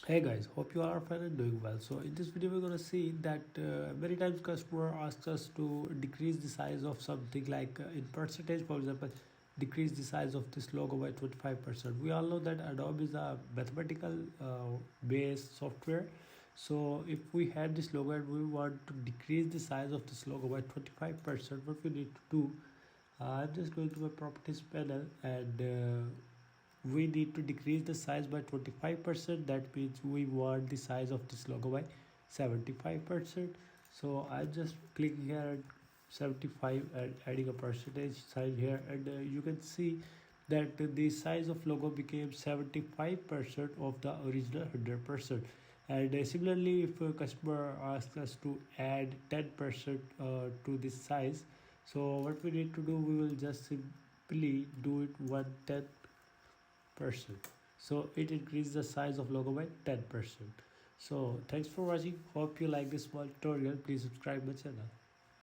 Hey guys, hope you are fine and doing well. So in this video we're gonna see that many times customer asks us to decrease the size of something like in percentage, for example, decrease the size of this logo by 25%. We all know that Adobe is a mathematical based software. So if we had this logo and we want to decrease the size of this logo by 25%, what we need to do, I'm just going to my properties panel and we need to decrease the size by 25%. That means we want the size of this logo by 75%. So I just click here at 75 and adding a percentage sign here, and you can see that the size of logo became 75% of the original 100%. And similarly, if a customer asks us to add 10% to this size, so what we need to do, we will just simply do it 1/10%. So it increases the size of logo by 10%. So thanks for watching. Hope you like this small tutorial. Please subscribe my channel.